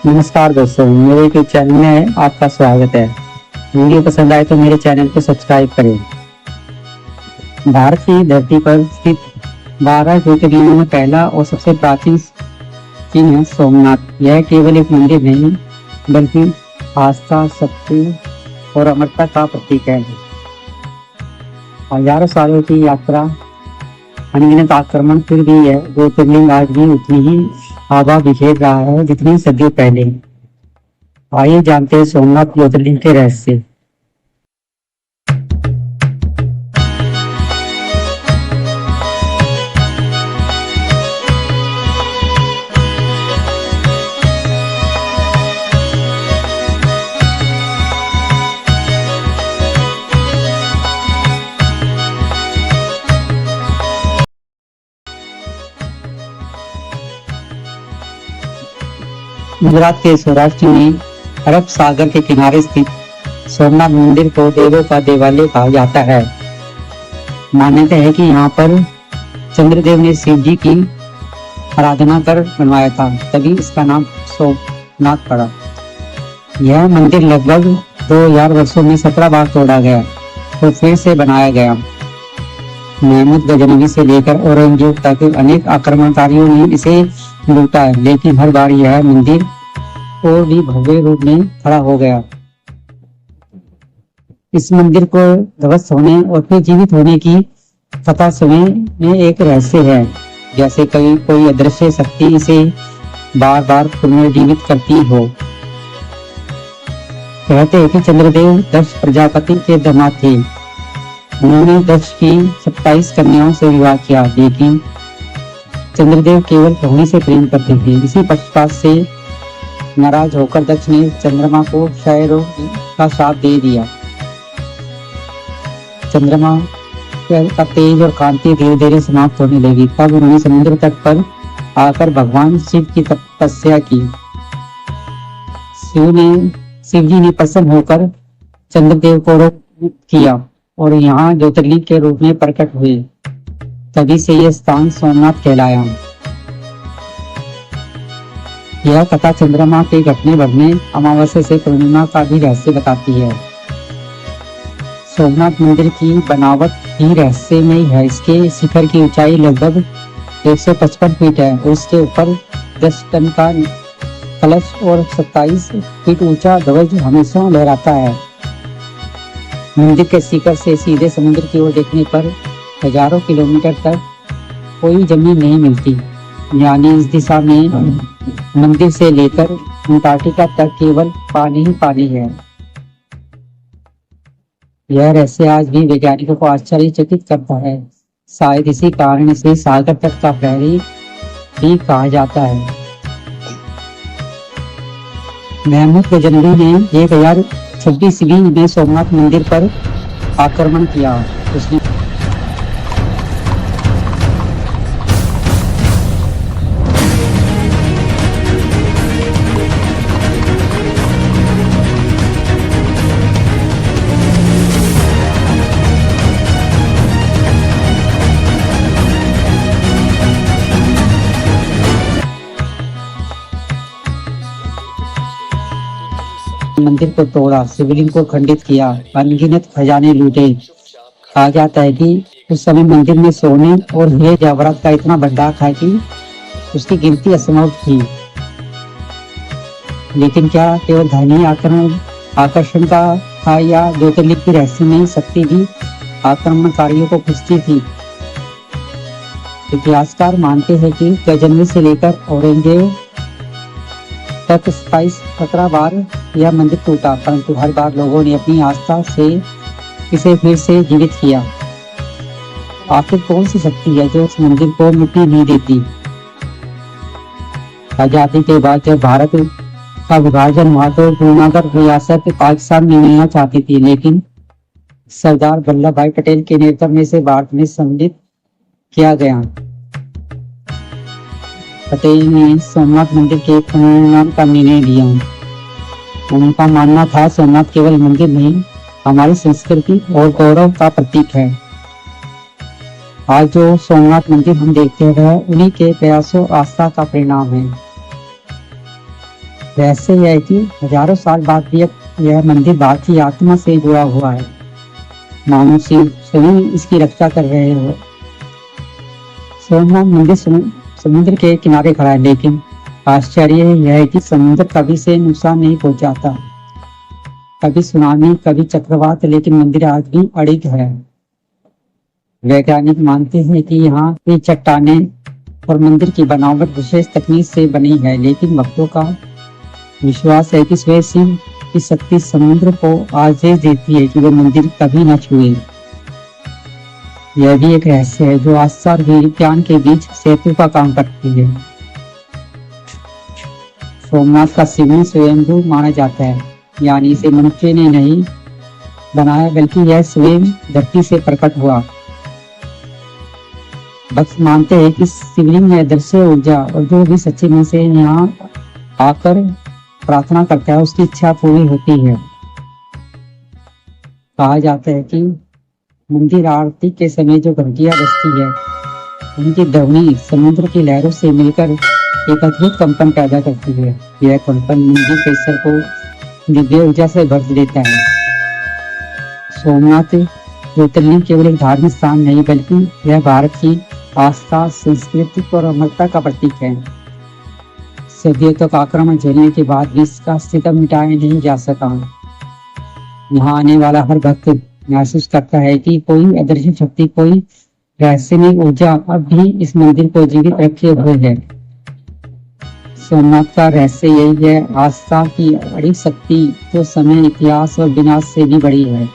नमस्कार दोस्तों, मेरे यूट्यूब चैनल में आपका स्वागत है। वीडियो पसंद आए तो मेरे चैनल को सब्सक्राइब करें। भारत की धरती पर स्थित 12 ज्योतिर्लिंगों में पहला और सबसे प्राचीन चिन्ह है सोमनाथ। यह केवल एक मंदिर नहीं बल्कि आस्था, शक्ति और अमरता का प्रतीक है। हजारों सालों की यात्रा, अनगिनत आक्रमण, फिर भी यह ज्योतिर्लिंग आज भी उतनी ही आभा बिखेर रहा है जितनी सदियों पहले। आइए जानते हैं सोमनाथ ज्योतिर्लिंग के रहस्य। गुजरात के सौराष्ट्र में अरब सागर के किनारे स्थित सोमनाथ मंदिर को देवों का देवालय कहा जाता है। मान्यता है कि यहाँ पर चंद्रदेव ने शिव जी की आराधना कर बनवाया था, तभी इसका नाम सोमनाथ पड़ा। यह मंदिर लगभग 2000 वर्षों में 17 बार तोड़ा गया और फिर से बनाया गया। महमूद गजनवी से लेकर औरंगजेब तक अनेक आक्रमणकारियों ने इसे लूटा है, लेकिन हर बार यह मंदिर और भी भव्य रूप में खड़ा हो गया। इस मंदिर को ध्वस्त होने और फिर जीवित होने की कथा समय में एक रहस्य है, जैसे कभी कोई अदृश्य शक्ति इसे बार बार पुनर्जीवित करती हो। कहते हैं कि चंद्रदेव दक्ष प्रजापति के दामाद थे। उन्होंने दक्ष की 27 कन्याओं से विवाह किया, लेकिन चंद्रदेव केवल रोहिणी से प्रेम करते थे। इसी पक्षपात से नाराज होकर दक्ष ने चंद्रमा को क्षय रोग का श्राप दे दिया। चंद्रमा का तेज और कांति धीरे धीरे समाप्त होने लगी। तब उन्होंने समुद्र तट पर आकर भगवान शिव की तपस्या की। शिव जी ने प्रसन्न होकर चंद्रदेव को रोक किया और यहाँ ज्योतिर्लिंग के रूप में प्रकट हुए। तभी से यह स्थान सोमनाथ कहलाया। यह कथा चंद्रमा के घटने बढ़ने, अमावस्या से पूर्णिमा का भी रहस्य बताती है। सोमनाथ मंदिर की बनावट ही रहस्यमयी है। इसके शिखर की ऊंचाई लगभग 155 फीट है और उसके ऊपर 10 टन का कलश और 27 फीट ऊंचा ध्वज हमेशा लहराता है। मंदिर के शिखर से सीधे समुद्र की ओर देखने पर हजारों किलोमीटर तक कोई जमीन नहीं मिलती, यानी इस दिशा में मंदिर से लेकर अंटार्कटिका तक केवल पानी ही पानी है। यह रहस्य आज भी वैज्ञानिकों को आश्चर्यचकित करता है। शायद इसी कारण इसे सागर तट का प्रहरी भी कहा जाता है। महमूद गजनवी ने 1026 ईस्वी में सोमनाथ मंदिर पर आक्रमण किया। उसने मंदिर को तोड़ा, शिवलिंग को खंडित किया, अनगिनत खजाने लूटे। कहा जाता है कि उस समय मंदिर में सोने और हीरे जवाहरात का इतना भंडार था कि उसकी गिनती असंभव थी। लेकिन क्या केवल धनी आकर्षण का था या ज्योतिर्लिंग की रहस्यमयी शक्ति भी आक्रमणकारियों को खींचती थी? इतिहासकार मानते हैं कि गजनवी से लेकर औरंगजेब तक 17 बार यह मंदिर टूटा, परंतु हर बार लोगों ने अपनी आस्था से इसे फिर से जीवित किया। आखिर कौन सी शक्ति है जो इस मंदिर को मिटने नहीं देती? आजादी के बाद जब भारत का विभाजन हुआ तो जूनागढ़ रियासत पाकिस्तान में मिलना चाहती थी, लेकिन सरदार वल्लभ भाई पटेल के नेतृत्व में इसे भारत में सम्मिलित किया गया। पटेल ने सोमनाथ मंदिर के पुनर्निर्माण का निर्णय लिया। उनका मानना था सोमनाथ केवल मंदिर नहीं, हमारी संस्कृति और गौरव का प्रतीक है। आज जो सोमनाथ मंदिर हम देखते हैं वह उन्हीं के प्रयासों आस्था का परिणाम है। रहस्य यह है कि हजारों साल बाद भी यह मंदिर भारत की आत्मा से जुड़ा हुआ है, मानो शिव स्वयं इसकी रक्षा कर रहे हो। सोमनाथ मंदिर समुद्र के किनारे खड़ा है, लेकिन आश्चर्य यह है कि समुद्र कभी से नुकसान नहीं पहुंचाता, कभी सुनामी, कभी चक्रवात, लेकिन मंदिर आज भी अड़िग है। वैज्ञानिक मानते हैं कि यहाँ की चट्टानें और मंदिर की बनावट विशेष तकनीक से बनी है, लेकिन भक्तों का विश्वास है कि स्वयं शिव की शक्ति समुद्र को आदेश देती है कि वो मंदिर कभी न छुए। यह भी एक रहस्य है जो आस्था और विज्ञान के बीच सेतु का काम करती है। सोमनाथ का शिवलिंग स्वयंभू माना जाता है, यानी इसे मनुष्य ने नहीं बनाया, बल्कि यह स्वयं धरती से प्रकट हुआ। भक्त मानते हैं कि शिवलिंग में अदृश्य ऊर्जा, और जो भी सच्चे मन से यहाँ आकर प्रार्थना करता है उसकी इच्छा पूरी होती है। कहा जाता है कि मंदिर आरती के समय जो घंटियां बजती है, उनकी ध्वनि समुद्र की लहरों से मिलकर एक अद्भुत कंपन पैदा करती है। यह कंपन मंदिर परिसर को दिव्य ऊर्जा से भर देता है। सोमनाथ ज्योतिर्लिंग केवल एक धार्मिक स्थान नहीं, बल्कि यह भारत की आस्था, संस्कृति और अमरता का प्रतीक है। सदियों तक आक्रमण झेलने के बाद भी इसका अस्तित्व मिटाया नहीं जा सका। यहाँ आने वाला हर भक्त महसूस करता है कि कोई अदृश्य शक्ति, कोई रहस्यमय ऊर्जा अब भी इस मंदिर को जीवित रखे हुए है। सोमनाथ का रहस्य यही है, आस्था की अड़िग शक्ति जो समय, इतिहास और विनाश से भी बड़ी है।